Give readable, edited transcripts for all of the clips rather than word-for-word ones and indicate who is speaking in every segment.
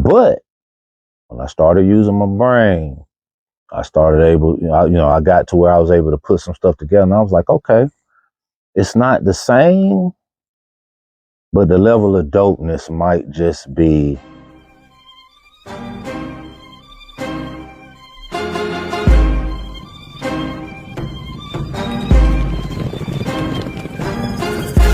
Speaker 1: But when I started using my brain, I started I got to where I was able to put some stuff together, and I was like, okay, it's not the same, but the level of dopeness might just be.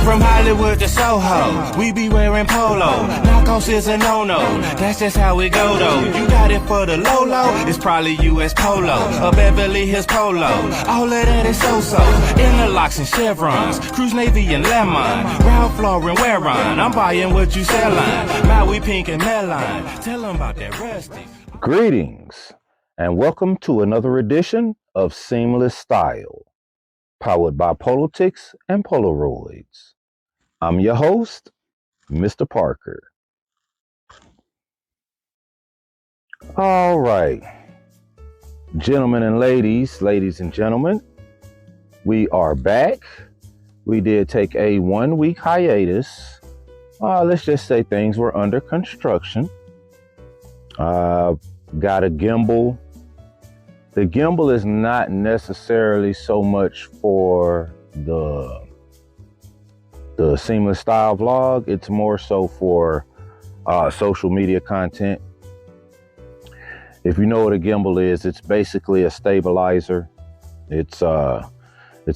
Speaker 2: From Hollywood to Soho, we be wearing polo. Narcos is a no-no, that's just how it go though. You got it for the low-low, it's probably US Polo or Beverly Hills Polo. All of that is so-so, interlocks and chevrons, Cruise Navy and Lemon, Ralph Lauren Wearon. I'm buying what you sellin', Maui Pink and Melon. Tell them about that Rusty.
Speaker 1: Greetings, and welcome to another edition of Seamless Style, powered by Politics and Polaroids. I'm your host, Mr. Parker. All right, gentlemen and ladies and gentlemen, we are back. We did take a 1-week hiatus. Let's just say things were under construction. Got a gimbal. The gimbal is not necessarily so much for the Seamless Style vlog. It's more so for social media content. If you know what a gimbal is, it's basically a stabilizer. It's a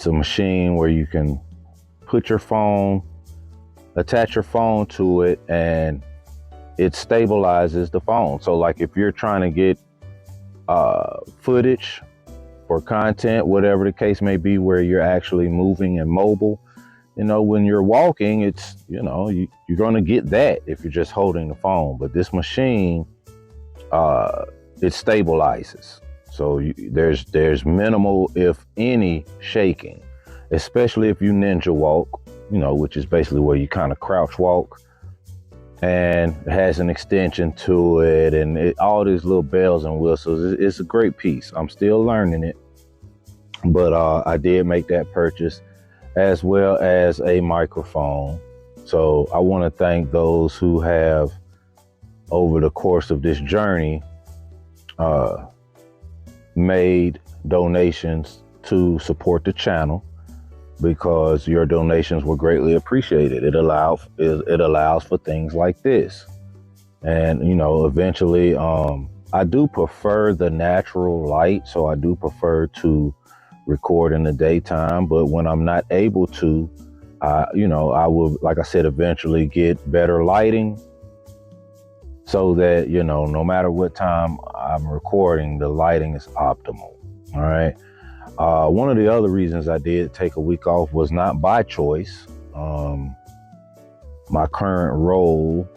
Speaker 1: machine where you can put your phone, attach your phone to it, and it stabilizes the phone. So like if you're trying to get footage for content, whatever the case may be, where you're actually moving and mobile, when you're walking, it's, you're going to get that if you're just holding the phone. But this machine, it stabilizes. So there's minimal, if any, shaking, especially if you ninja walk, which is basically where you kind of crouch walk, and it has an extension to it, and all these little bells and whistles. It's a great piece. I'm still learning it, but I did make that purchase, as well as a microphone. So I want to thank those who have, over the course of this journey, made donations to support the channel, because your donations were greatly appreciated. It allows for things like this. And, eventually, I do prefer the natural light. So I do prefer to record in the daytime, but when I'm not able to, I will, like I said, eventually get better lighting, so that, no matter what time I'm recording, the lighting is optimal. All right. One of the other reasons I did take a week off was not by choice. My current role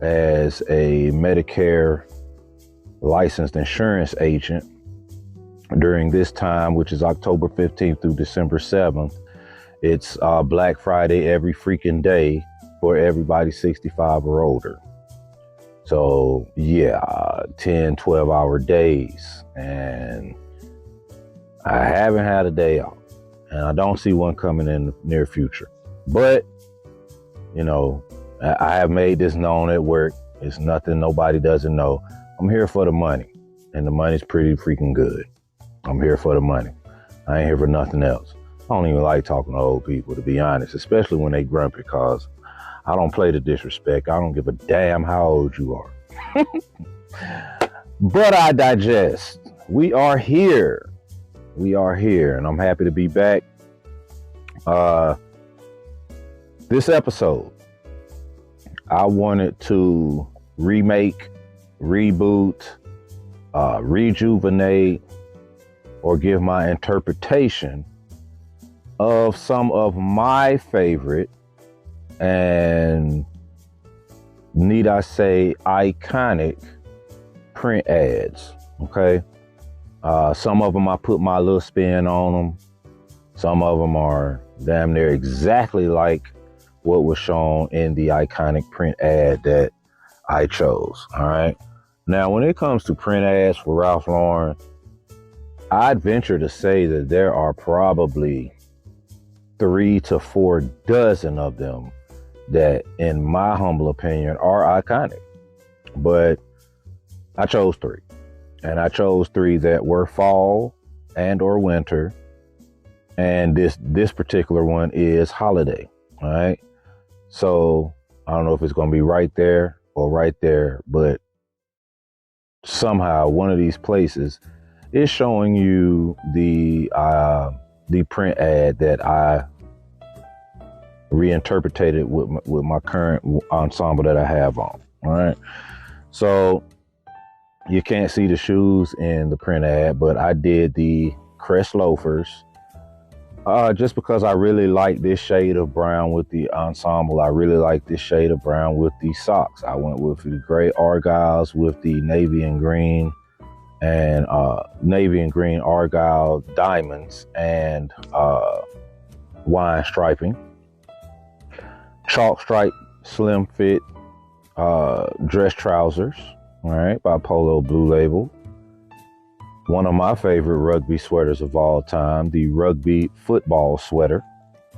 Speaker 1: as a Medicare licensed insurance agent during this time, which is October 15th through December 7th, it's Black Friday every freaking day for everybody 65 or older. So yeah, 10, 12-hour days, and I haven't had a day off, and I don't see one coming in the near future. But, I have made this known at work. It's nothing nobody doesn't know. I'm here for the money, and the money's pretty freaking good. I'm here for the money. I ain't here for nothing else. I don't even like talking to old people, to be honest, especially when they grumpy, because I don't play the disrespect. I don't give a damn how old you are. But I digest. We are here. And I'm happy to be back. This episode, I wanted to remake, reboot, rejuvenate, or give my interpretation of some of my favorite, and need I say iconic, print ads. Okay. Some of them I put my little spin on them. Some of them are damn near exactly like what was shown in the iconic print ad that I chose. All right. Now, when it comes to print ads for Ralph Lauren, I'd venture to say that there are probably 3 to 4 dozen of them that, in my humble opinion, are iconic. But I chose 3. And I chose 3 that were fall and or winter. And this particular one is holiday. All right. So I don't know if it's going to be right there or right there, but somehow one of these places is showing you the print ad that I reinterpreted with my current ensemble that I have on. All right. So you can't see the shoes in the print ad, but I did the Crest loafers just because I really like this shade of brown with the ensemble. I really like this shade of brown with the socks. I went with the gray argyles with the navy and green argyle diamonds and wine striping. Chalk stripe slim fit dress trousers, all right, by Polo Blue Label. One of my favorite rugby sweaters of all time, the rugby football sweater,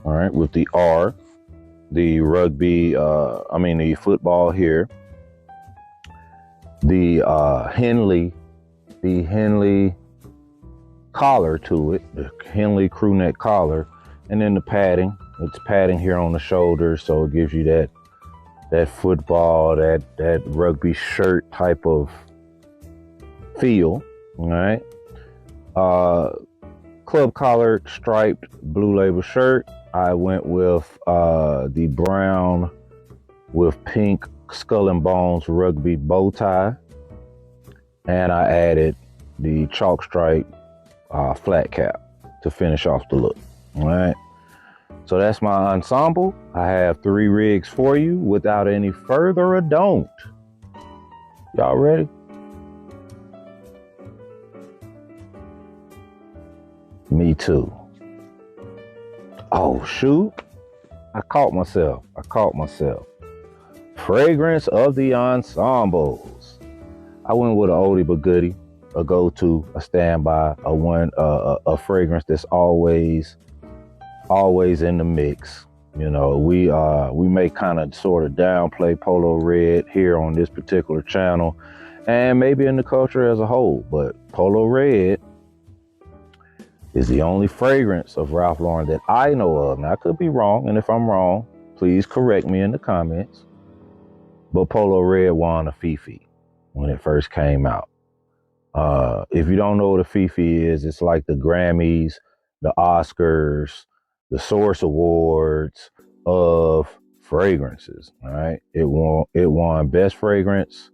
Speaker 1: all right, with the R, the the football here, the Henley collar to it, the Henley crew neck collar, and then the padding. It's padding here on the shoulders, so it gives you that football, that rugby shirt type of feel. All right. Club collared striped Blue Label shirt. I went with the brown with pink skull and bones rugby bow tie, and I added the chalk stripe flat cap to finish off the look. All right. So that's my ensemble. I have 3 rigs for you. Without any further ado, y'all ready? Me too. Oh shoot, I caught myself. Fragrance of the ensembles. I went with an oldie but goodie, a go-to, a standby, a fragrance that's always in the mix. You know, we may kind of sort of downplay Polo Red here on this particular channel and maybe in the culture as a whole, but Polo Red is the only fragrance of Ralph Lauren that I know of. Now, I could be wrong, and if I'm wrong, please correct me in the comments. But Polo Red won a Fifi when it first came out. If you don't know what a Fifi is, it's like the Grammys, the Oscars, the Source Awards of fragrances. All right, it won best fragrance,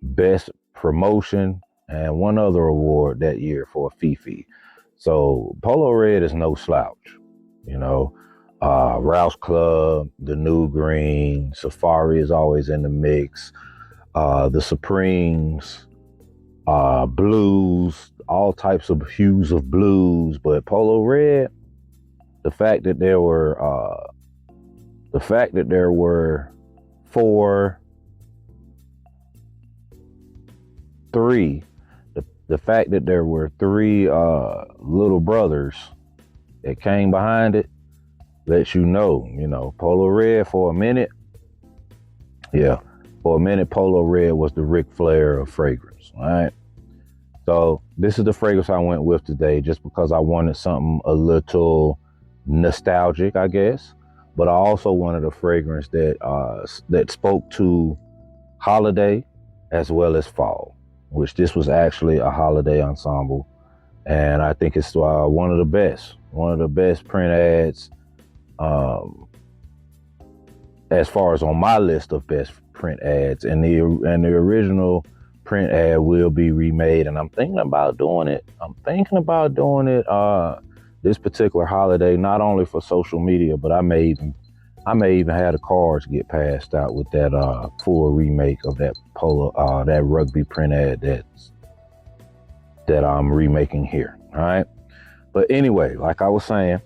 Speaker 1: best promotion, and one other award that year for a Fifi. So Polo Red is no slouch. You know, Ralph's Club, the New Green, Safari is always in the mix. The Supremes, blues, all types of hues of blues. But Polo Red, the fact that there were three little brothers that came behind it lets you know, Polo Red for a minute. Yeah, for a minute, Polo Red was the Ric Flair of fragrance. All right. So this is the fragrance I went with today, just because I wanted something a little nostalgic, I guess. But I also wanted a fragrance that spoke to holiday as well as fall, which this was actually a holiday ensemble. And I think it's one of the best print ads as far as on my list of best print ads. And the original print ad will be remade, and I'm thinking about doing it this particular holiday, not only for social media, but I may even have the cards get passed out with that full remake of that that rugby print ad that I'm remaking here. All right. But anyway, like I was saying,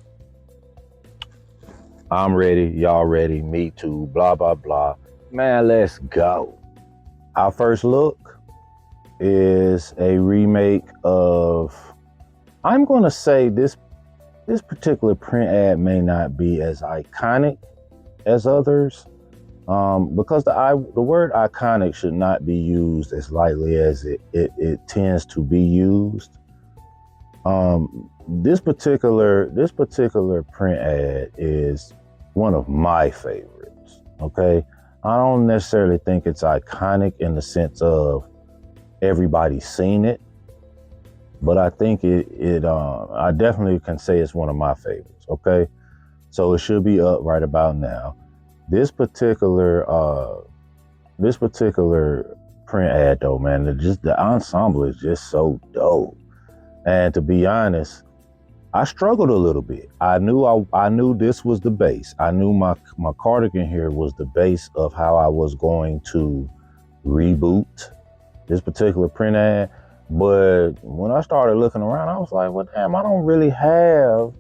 Speaker 1: I'm ready, y'all ready, me too, blah, blah, blah. Man, let's go. Our first look is a remake of, I'm going to say this particular print ad may not be as iconic as others, Because the word iconic should not be used as lightly as it tends to be used. This particular print ad is one of my favorites. Okay, I don't necessarily think it's iconic in the sense of everybody's seen it, but I think I definitely can say it's one of my favorites. Okay, so it should be up right about now. This particular print ad though, man, the ensemble is just so dope. And to be honest, I struggled a little bit. I knew this was the base. I knew my cardigan here was the base of how I was going to reboot this particular print ad. But when I started looking around, I was like, well, damn, I don't really have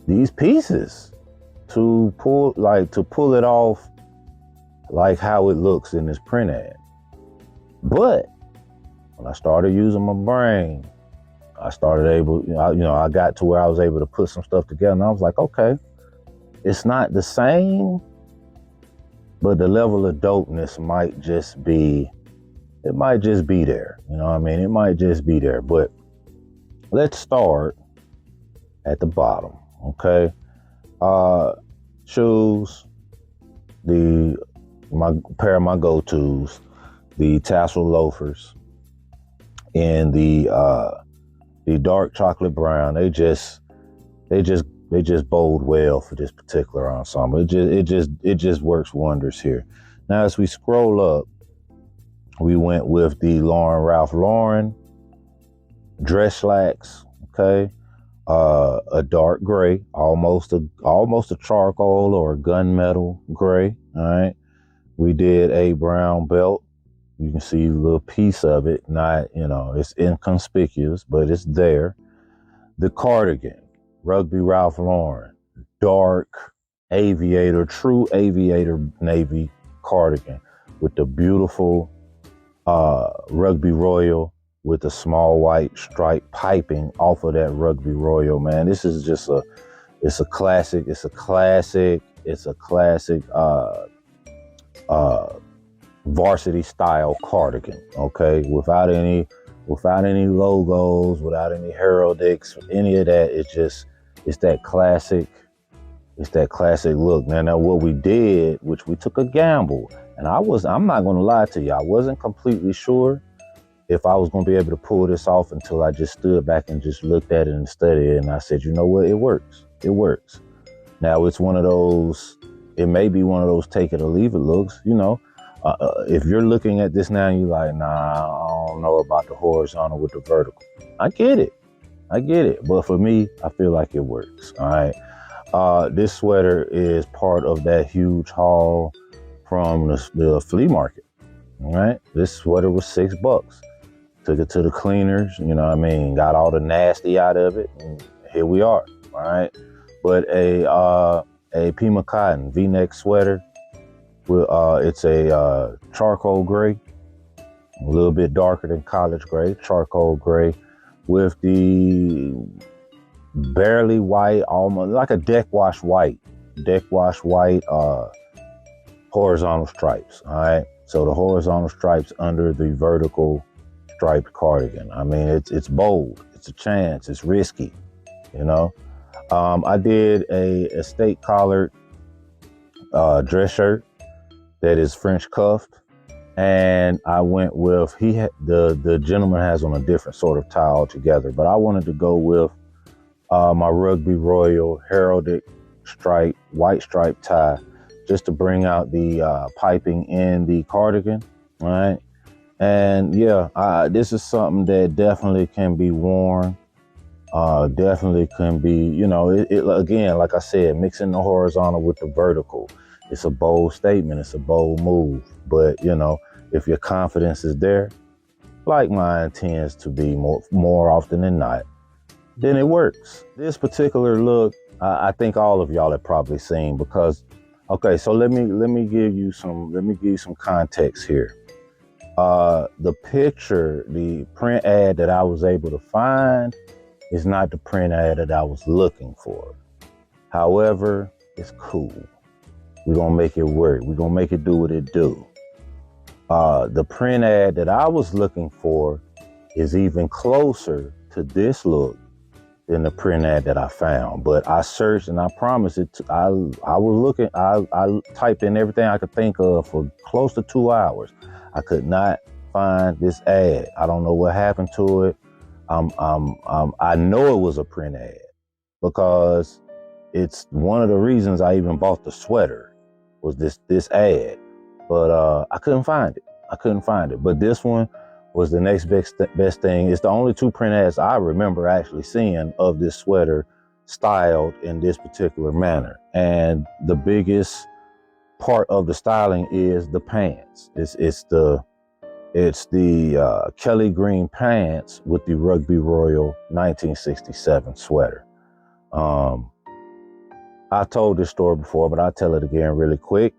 Speaker 1: these pieces to pull it off like how it looks in this print ad. But when I started using my brain, I got to where I was able to put some stuff together, and I was like, okay, it's not the same, but the level of dopeness might just be there. You know what I mean? It might just be there. But let's start at the bottom, okay? Shoes, my pair of my go-tos, the tassel loafers in the dark chocolate brown. They just bode well for this particular ensemble. It just works wonders here. Now, as we scroll up, we went with the Ralph Lauren dress slacks. Okay, a dark gray, almost a charcoal or a gunmetal gray. All right, we did a brown belt. You can see a little piece of it. Not, it's inconspicuous, but it's there. The cardigan, Rugby Ralph Lauren, dark aviator, true aviator navy cardigan with the beautiful Rugby Royal with the small white stripe piping off of that Rugby Royal, man. This is just it's a classic varsity style cardigan, okay? Without any logos, without any heraldics, any of that. It's that classic look. Now what we did, which we took a gamble, and I'm not gonna lie to you, I wasn't completely sure if I was gonna be able to pull this off until I just stood back and just looked at it and studied it, and I said, you know what, it works. Now it may be one of those take it or leave it looks, if you're looking at this now and you're like, nah, I don't know about the horizontal with the vertical. I get it. But for me, I feel like it works. All right. This sweater is part of that huge haul from the flea market. All right. This sweater was $6. Took it to the cleaners, got all the nasty out of it. And here we are. All right. But a Pima cotton V-neck sweater. It's a charcoal gray, a little bit darker than college gray, charcoal gray, with the barely white, almost like a deck wash white horizontal stripes. All right, so the horizontal stripes under the vertical striped cardigan. I mean, it's bold, it's a chance, it's risky, I did a estate collared dress shirt that is French cuffed, and I went with the gentleman has on a different sort of tie altogether, but I wanted to go with my Rugby Royal heraldic white stripe tie, just to bring out the piping in the cardigan. All right, and this is something that definitely can be worn. Definitely can be, again, like I said, mixing the horizontal with the vertical. It's a bold statement. It's a bold move. But, if your confidence is there, like mine tends to be more often than not, then it works. This particular look, I think all of y'all have probably seen because, okay, so let me give you some context here. The print ad that I was able to find is not the print ad that I was looking for. However, it's cool. We're gonna make it work. We're gonna make it do what it do. The print ad that I was looking for is even closer to this look than the print ad that I found. But I searched, and I promise it. I was looking. I typed in everything I could think of for close to 2 hours. I could not find this ad. I don't know what happened to it. I know it was a print ad because it's one of the reasons I even bought the sweater was this ad. But I couldn't find it. But this one was the next best thing. It's the only 2 print ads I remember actually seeing of this sweater styled in this particular manner. And the biggest part of the styling is the pants. It's the Kelly green pants with the Rugby Royal 1967 sweater. I told this story before, but I'll tell it again really quick.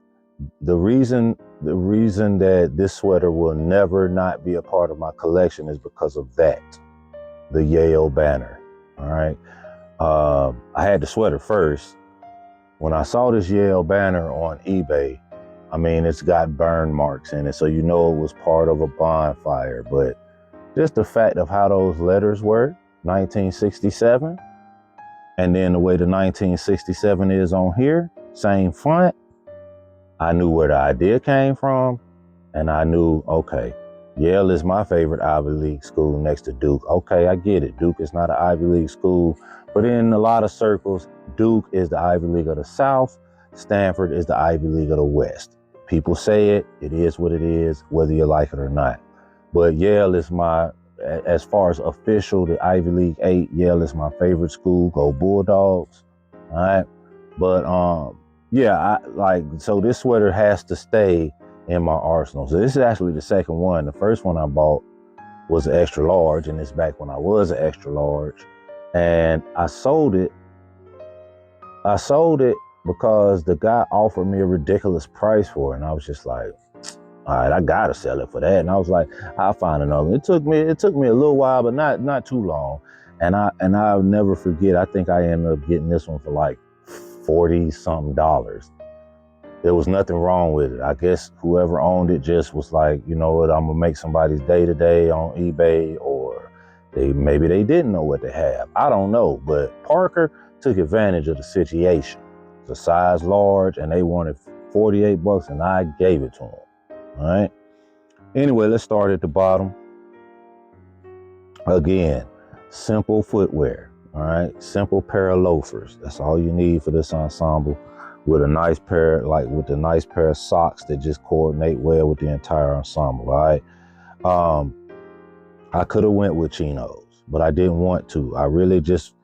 Speaker 1: The reason that this sweater will never not be a part of my collection is because of that, the Yale banner. All right. I had the sweater first. When I saw this Yale banner on eBay, I mean, it's got burn marks in it, so you know it was part of a bonfire. But just the fact of how those letters were, 1967, and then the way the 1967 is on here, same font, I knew where the idea came from, and I knew, okay, Yale is my favorite Ivy League school next to Duke. Okay, I get it. Duke is not an Ivy League school, but in a lot of circles, Duke is the Ivy League of the South. Stanford is the Ivy League of the West. People say it. It is what it is, whether you like it or not. But Yale is as far as official, the Ivy League 8, Yale is my favorite school. Go Bulldogs. All right. But, yeah, so this sweater has to stay in my arsenal. So this is actually the second one. The first one I bought was an extra large, and it's back when I was an extra large. And I sold it because the guy offered me a ridiculous price for it. And I was just like, all right, I gotta sell it for that. And I was like, I'll find another. It took me a little while, but not too long. And I'll never forget, I think I ended up getting this one for like $40-something. There was nothing wrong with it. I guess whoever owned it just was like, you know what, I'm gonna make somebody's day to day on eBay, or maybe they didn't know what to have. I don't know, but Parker took advantage of the situation. It's a size large, and they wanted $48, and I gave it to them. All right. Anyway, let's start at the bottom. Again, simple footwear. All right, simple pair of loafers. That's all you need for this ensemble. With a nice pair, of socks that just coordinate well with the entire ensemble. All right. I could have went with chinos, but I didn't want to. I really just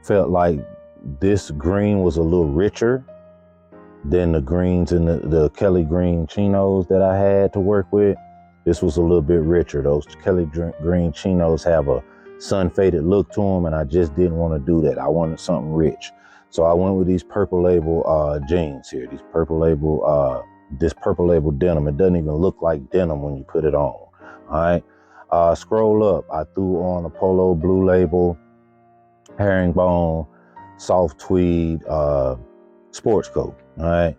Speaker 1: felt like this green was a little richer than the greens in the Kelly green chinos that I had to work with. This was a little bit richer. Those Kelly green chinos have a sun-faded look to them, and I just didn't want to do that. I wanted something rich. So I went with these Purple Label jeans here. This Purple Label denim. It doesn't even look like denim when you put it on. All right. Scroll up. I threw on a Polo Blue Label herringbone soft tweed sports coat. All right.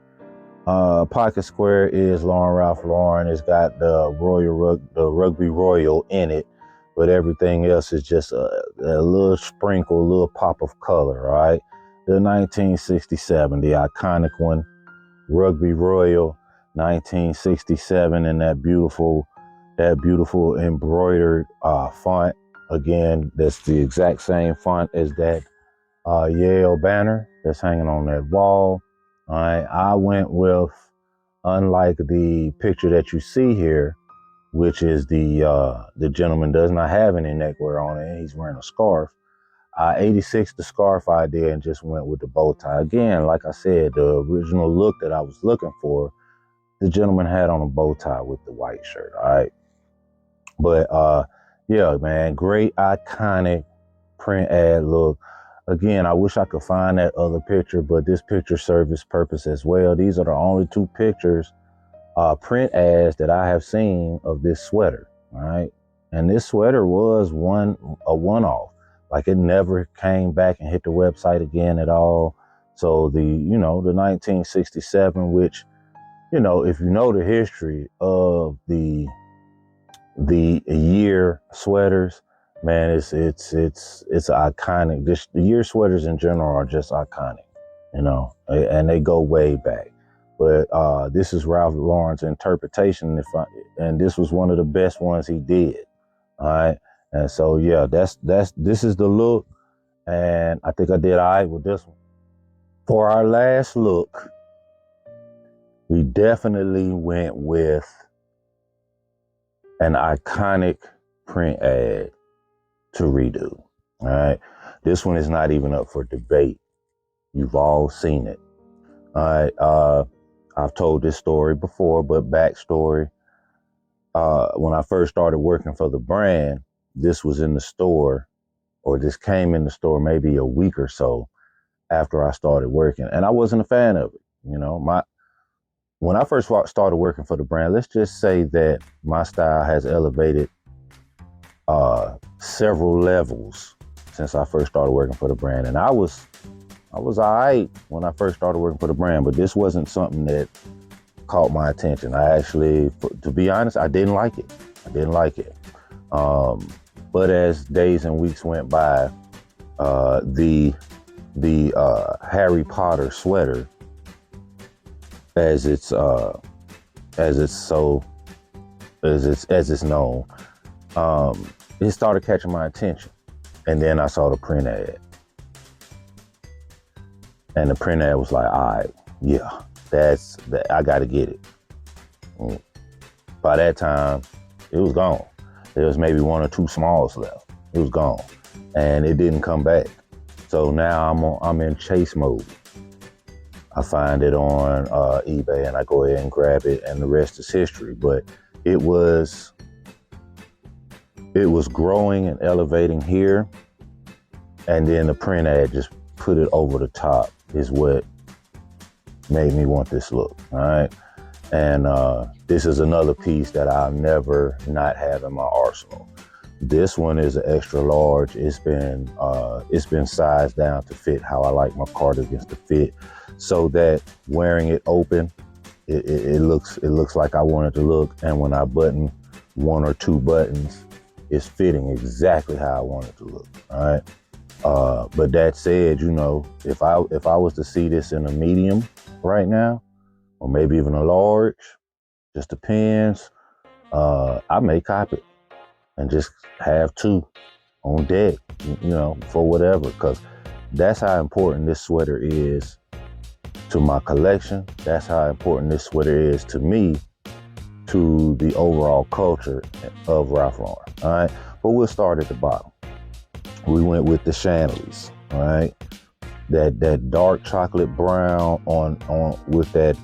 Speaker 1: Pocket square is Lauren Ralph Lauren. It's got the Rugby Royal in it, but everything else is just a little sprinkle, a little pop of color. All right. The 1967, the iconic one, Rugby Royal 1967, and that beautiful embroidered font. Again, that's the exact same font as that Yale banner that's hanging on that wall. All right, I went with, unlike the picture that you see here, which is the gentleman does not have any neckwear on it. He's wearing a scarf. I 86 the scarf idea and just went with the bow tie. Again, like I said, the original look that I was looking for, the gentleman had on a bow tie with the white shirt. All right. But yeah, man, great iconic print ad look. Again, I wish I could find that other picture, but this picture serves its purpose as well. These are the only 2 pictures, print ads that I have seen of this sweater. All right. And this sweater was a one-off. Like, it never came back and hit the website again at all. So the 1967, which, if you know the history of the year sweaters, man, it's iconic. The year sweaters in general are just iconic, and they go way back. But this is Ralph Lauren's interpretation, and this was one of the best ones he did. All right, and so yeah, this is the look, and I think I did all right with this one. For our last look, we definitely went with an iconic print ad to redo. All right, this one is not even up for debate. You've all seen it. All right, I've told this story before, but backstory. When I first started working for the brand, this was in the store, or this came in the store maybe a week or so after I started working, and I wasn't a fan of it. When I first started working for the brand, let's just say that my style has elevated several levels since I first started working for the brand, and I was all right when I first started working for the brand, but this wasn't something that caught my attention. I actually, to be honest, I didn't like it. But as days and weeks went by, the Harry Potter sweater, as it's known, it started catching my attention, and then I saw the print ad, and the print ad was like, all right, yeah, I got to get it. By that time, it was gone. There was maybe one or two smalls left. It was gone, and it didn't come back. So now I'm in chase mode. I find it on eBay, and I go ahead and grab it, and the rest is history. But it was growing and elevating here, and then the print ad just put it over the top is what made me want this look. All right, and this is another piece that I'll never not have in my arsenal. This one is an extra large. It's been sized down to fit how I like my cardigans to fit, so that wearing it open, it looks like I want it to look. And when I button one or two buttons, it's fitting exactly how I want it to look. All right. But that said, if I was to see this in a medium right now, or maybe even a large, just depends. I may cop it and just have two on deck, for whatever, because that's how important this sweater is to my collection. That's how important this sweater is to me, to the overall culture of Ralph Lauren. All right, but we'll start at the bottom. We went with the Chanleys. All right, that dark chocolate brown on with the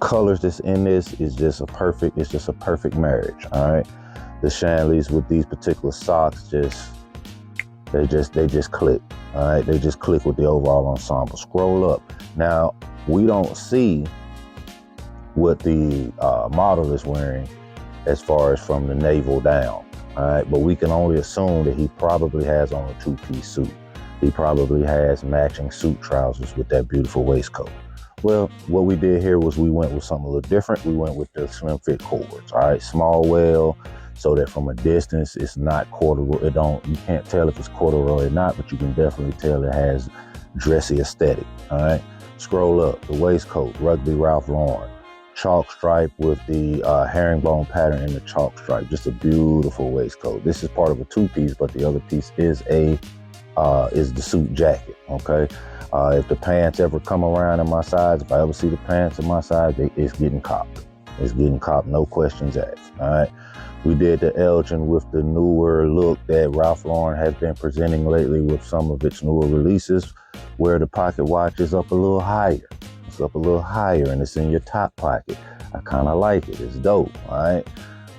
Speaker 1: colors that's in this is just a perfect marriage. All right, the Chanleys with these particular socks they just click. All right, they just click with the overall ensemble. Scroll up. Now, we don't see what the model is wearing as far as from the navel down. All right, but we can only assume that he probably has on a two-piece suit. He probably has matching suit trousers with that beautiful waistcoat. Well, what we did here was we went with something a little different. We went with the slim fit cords. All right, small well, so that from a distance it's not corduroy. You can't tell if it's corduroy or not, but you can definitely tell it has dressy aesthetic. All right, scroll up. The waistcoat, Rugby Ralph Lauren, chalk stripe with the herringbone pattern in the chalk stripe. Just a beautiful waistcoat. This is part of a two-piece, but the other piece is the suit jacket. Okay. If the pants ever come around in my size, if I ever see the pants in my size, it's getting copped. It's getting copped, no questions asked. All right. We did the Elgin with the newer look that Ralph Lauren has been presenting lately with some of its newer releases, where the pocket watch is up a little higher. It's up a little higher, and it's in your top pocket. I kind of like it. It's dope. All right.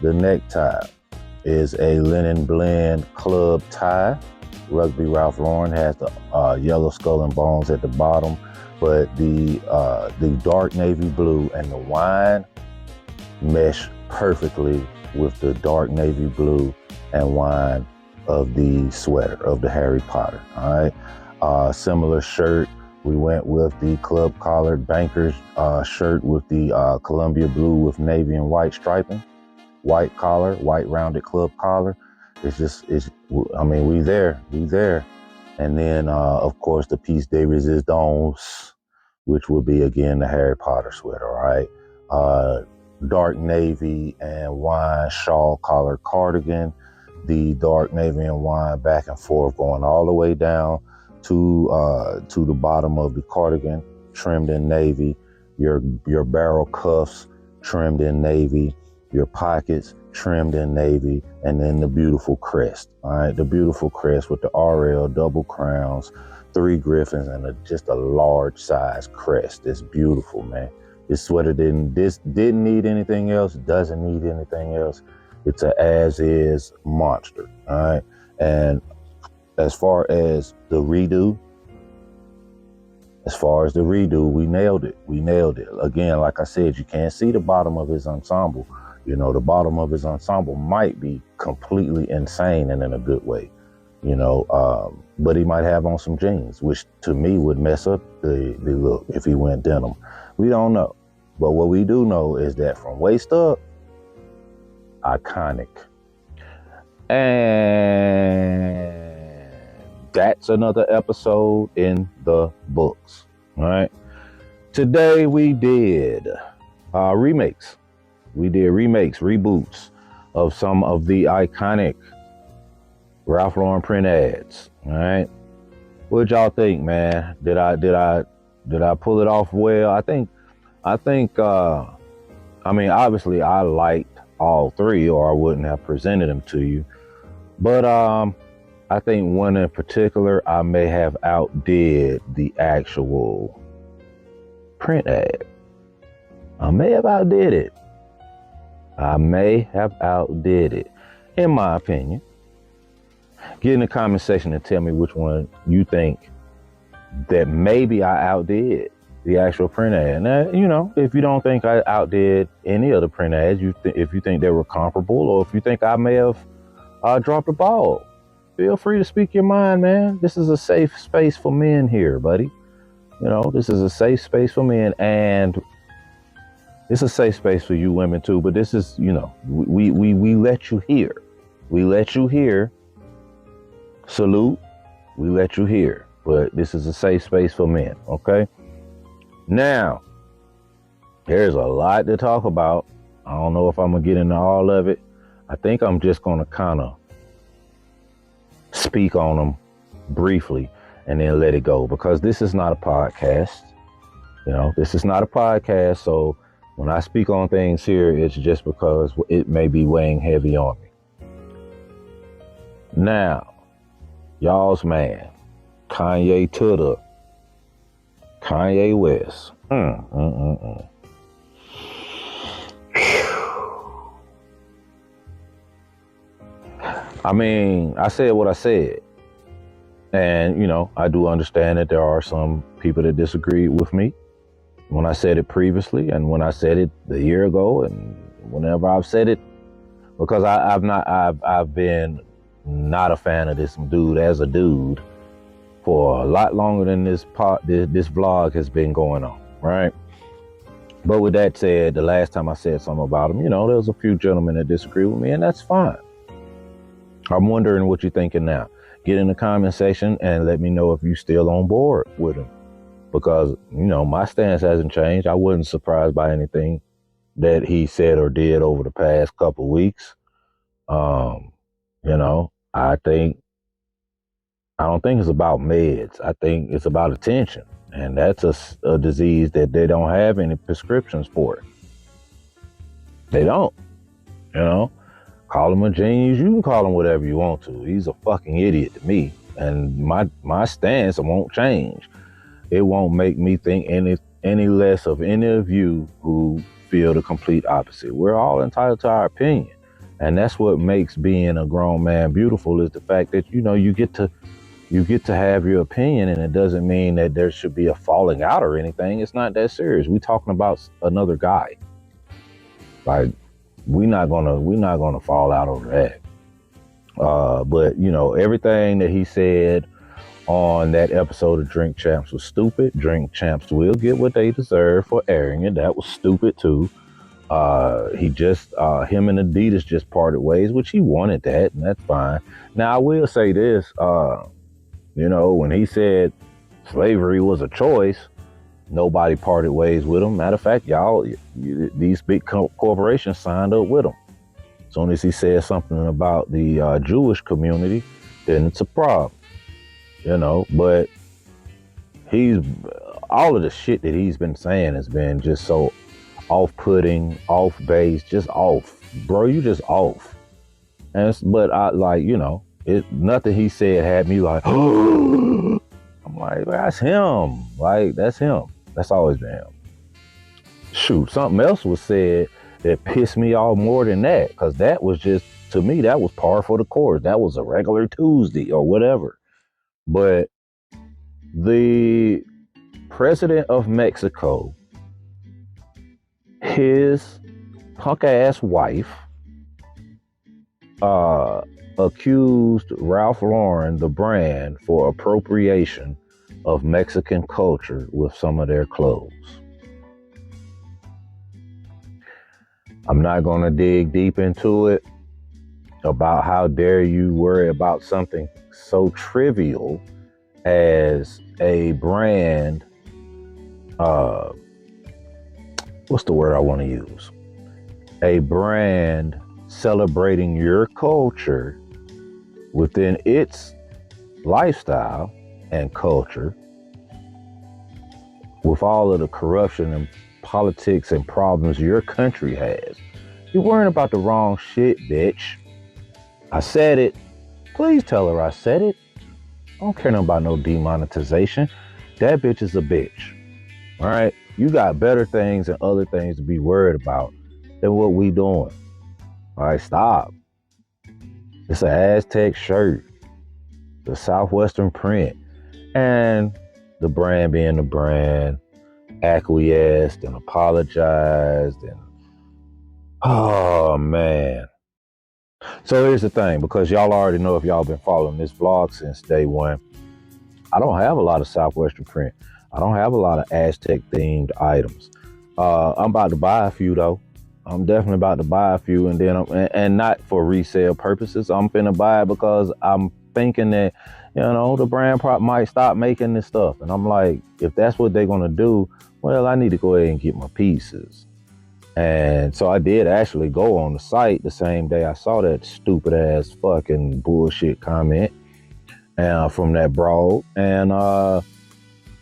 Speaker 1: The necktie is a linen blend club tie. Rugby Ralph Lauren has the yellow skull and bones at the bottom, but the dark navy blue and the wine mesh perfectly with the dark navy blue and wine of the sweater of the Harry Potter. All right, similar shirt We went with the club collared banker's shirt with the Columbia blue with navy and white striping, white collar, white rounded club collar. I mean, we there. And then, of course, the piece de resistance, which would be, again, the Harry Potter sweater, right? Dark navy and wine shawl collar cardigan, the dark navy and wine back and forth going all the way down to the bottom of the cardigan, trimmed in navy, your barrel cuffs trimmed in navy, your pockets trimmed in navy, and then the beautiful crest. All right, the beautiful crest with the RL double crowns, 3 griffins, and just a large size crest. It's beautiful, man. This sweater didn't need anything else, doesn't need anything else. It's a as is monster. All right. And as far as the redo, we nailed it. Again, like I said, you can't see the bottom of his ensemble. You know, the bottom of his ensemble might be completely insane and in a good way, you know, but he might have on some jeans, which to me would mess up the look if he went denim. We don't know. But what we do know is that from waist up, iconic. And that's another episode in the books. All right. Today we did remakes. We did remakes, reboots of some of the iconic Ralph Lauren print ads. All right. What y'all think, man? Did I pull it off well? I think I mean, obviously I liked all 3 or I wouldn't have presented them to you. But I think one in particular, I may have outdid the actual print ad. I may have outdid it, in my opinion. Get in the comment section and tell me which one you think that maybe I outdid the actual print ad. Now, you know, if you don't think I outdid any of the print ads, if you think they were comparable, or if you think I may have dropped the ball, feel free to speak your mind, man. This is a safe space for men here, buddy. You know, this is a safe space for men, and it's a safe space for you women too. But this is, you know, we let you hear. We let you hear. Salute. We let you hear. But this is a safe space for men, okay? Now, there's a lot to talk about. I don't know if I'm going to get into all of it. I think I'm just going to kind of speak on them briefly and then let it go, because this is not a podcast. You know, this is not a podcast. So when I speak on things here, it's just because it may be weighing heavy on me. Now, y'all's man, Kanye West. I mean, I said what I said. And, you know, I do understand that there are some people that disagree with me when I said it previously, and when I said it a year ago, and whenever I've said it, because I've been not a fan of this dude as a dude for a lot longer than this vlog has been going on, right? But with that said, the last time I said something about him, you know, there was a few gentlemen that disagree with me, and that's fine. I'm wondering what you're thinking now. Get in the comment section and let me know if you're still on board with him, because, you know, my stance hasn't changed. I wasn't surprised by anything that he said or did over the past couple weeks. You know, I don't think it's about meds. I think it's about attention. And that's a disease that they don't have any prescriptions for it. They don't, you know. Call him a genius. You can call him whatever you want to. He's a fucking idiot to me. And my stance won't change. It won't make me think any less of any of you who feel the complete opposite. We're all entitled to our opinion. And that's what makes being a grown man beautiful, is the fact that, you know, you get to have your opinion, and it doesn't mean that there should be a falling out or anything. It's not that serious. We're talking about another guy. Like, we're not gonna fall out over that. But, you know, everything that he said on that episode of Drink Champs was stupid. Drink Champs will get what they deserve for airing it. That was stupid too. Him and Adidas just parted ways, which he wanted that, and that's fine. Now I will say this, when he said slavery was a choice, nobody parted ways with him. Matter of fact, these big corporations signed up with him. As soon as he said something about the Jewish community, then it's a problem, but all of the shit that he's been saying has been just so off-putting, off-base, just off. Bro, you just off. But I nothing he said had me like, I'm like, that's him. Like, that's him. That's always been him. Shoot, something else was said that pissed me off more than that, because that was just, to me, that was par for the course. That was a regular Tuesday or whatever. But the president of Mexico, his punk ass wife, accused Ralph Lauren, the brand, for appropriation of Mexican culture with some of their clothes. I'm not going to dig deep into it about how dare you worry about something so trivial as a brand, what's the word I want to use? A brand celebrating your culture within its lifestyle and culture, with all of the corruption and politics and problems your country has. You're worrying about the wrong shit, bitch. I said it. Please tell her I said it. I don't care nothing about no demonetization. That bitch is a bitch. All right? You got better things and other things to be worried about than what we doing. All right, stop. It's an Aztec shirt, the Southwestern print, and the brand being the brand, acquiesced and apologized, and oh man. So here's the thing, because y'all already know, if y'all been following this vlog since day one, I don't have a lot of Southwestern print. I don't have a lot of Aztec themed items. I'm about to buy a few though. I'm definitely about to buy a few, and then and not for resale purposes. I'm finna buy it because I'm thinking that, the brand might stop making this stuff. And I'm like, if that's what they're gonna do, well, I need to go ahead and get my pieces. And so I did actually go on the site the same day I saw that stupid ass fucking bullshit comment from that broad. And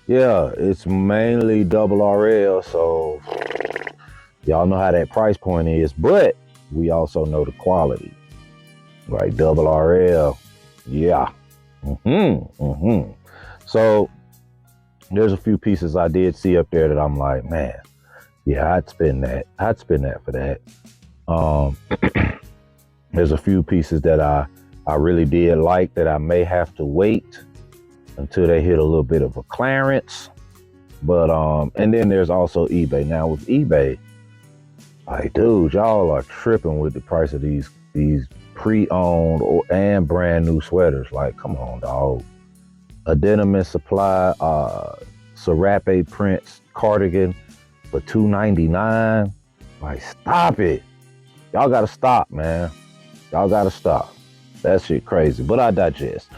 Speaker 1: yeah, it's mainly double RL, so y'all know how that price point is, but we also know the quality. Right, double RL. Yeah. So there's a few pieces I did see up there that I'm like, man, yeah, I'd spend that. I'd spend that for that. There's a few pieces that I really did like that I may have to wait until they hit a little bit of a clearance. But and then there's also eBay. Now with eBay, like, dude, y'all are tripping with the price of these pre-owned and brand new sweaters. Like, come on, dog. A Denim and Supply Serape Prince cardigan for $2.99. Like, stop it. Y'all gotta stop, man. Y'all gotta stop. That shit crazy. But I digest.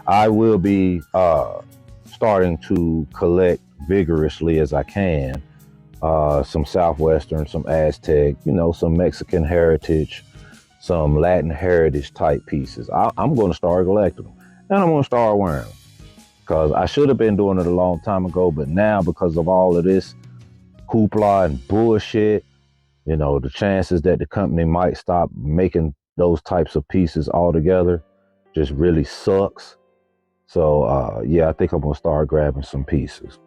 Speaker 1: I will be starting to collect vigorously as I can. Some Southwestern, some Aztec, some Mexican heritage, some Latin heritage type pieces. I'm going to start collecting them, and I'm going to start wearing them, because I should have been doing it a long time ago, but now, because of all of this hoopla and bullshit, the chances that the company might stop making those types of pieces altogether just really sucks. So yeah, I think I'm going to start grabbing some pieces.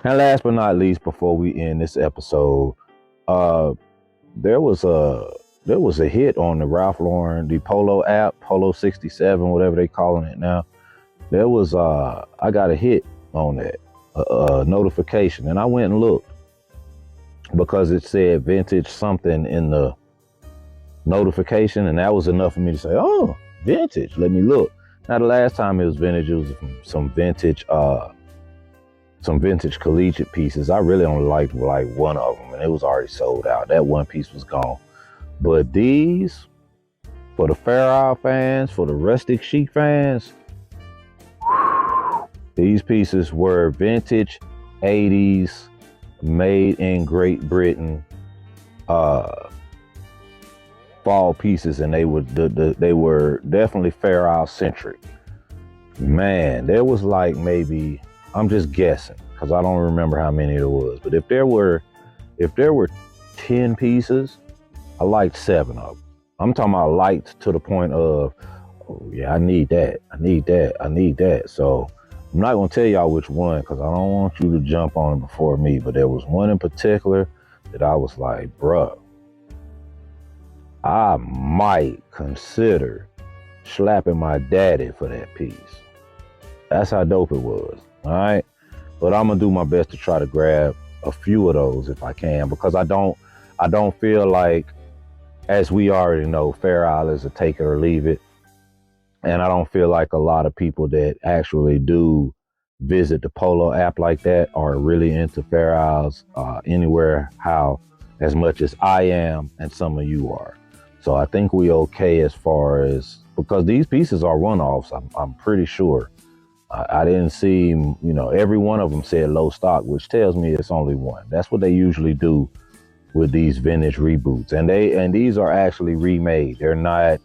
Speaker 1: And last but not least, before we end this episode, there was a hit on the Ralph Lauren, the Polo app, Polo 67, whatever they calling it now. There was I got a hit on that, a notification, and I went and looked because it said vintage something in the notification, and that was enough for me to say, oh, vintage, let me look. Now the last time it was vintage, it was some vintage collegiate pieces. I really only liked like one of them, and it was already sold out. That one piece was gone. But these, for the Fair Isle fans, for the Rustic Chic fans, these pieces were vintage 80s, made in Great Britain, fall pieces, and they were definitely Fair Isle centric. Man, there was like maybe, I'm just guessing because I don't remember how many there was, but if there were 10 pieces, I liked 7 of them. I'm talking about liked to the point of, oh yeah, I need that, I need that, I need that. So I'm not gonna tell y'all which one because I don't want you to jump on it before me, but there was one in particular that I was like, bruh, I might consider slapping my daddy for that piece. That's how dope it was, all right? But I'm gonna do my best to try to grab a few of those if I can, because I don't feel like, as we already know, Fair Isle is a take it or leave it. And I don't feel like a lot of people that actually do visit the Polo app like that are really into Fair Isles anywhere how as much as I am and some of you are. So I think we okay as far as, because these pieces are one-offs, I'm pretty sure. I didn't see, every one of them said low stock, which tells me it's only one. That's what they usually do with these vintage reboots. And these are actually remade. They're not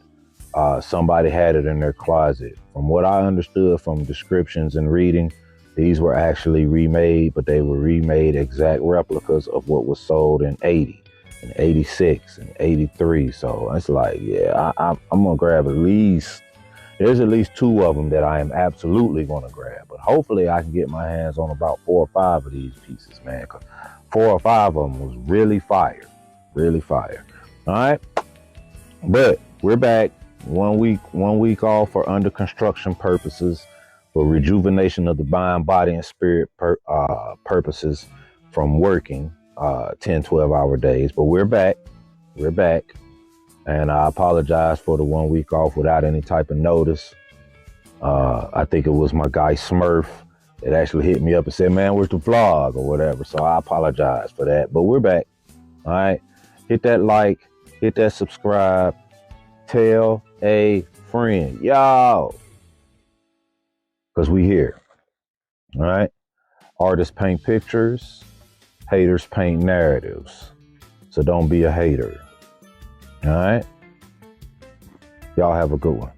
Speaker 1: somebody had it in their closet. From what I understood from descriptions and reading, these were actually remade, but they were remade exact replicas of what was sold in 80 and 86 and 83. So it's like, yeah, I'm gonna grab there's at least 2 of them that I am absolutely gonna grab, but hopefully I can get my hands on about 4 or 5 of these pieces, man, 'cause 4 or 5 of them was really fire, really fire. All right, but we're back. 1 week off for under construction purposes, for rejuvenation of the mind, body, and spirit purposes from working 10, 12-hour days. But we're back. And I apologize for the 1 week off without any type of notice. I think it was my guy Smurf that actually hit me up and said, man, where's the vlog or whatever. So I apologize for that. But we're back. All right. Hit that like, hit that subscribe. Tell a friend, yo, because we here. All right. Artists paint pictures, haters paint narratives. So don't be a hater. All right. Y'all have a good one.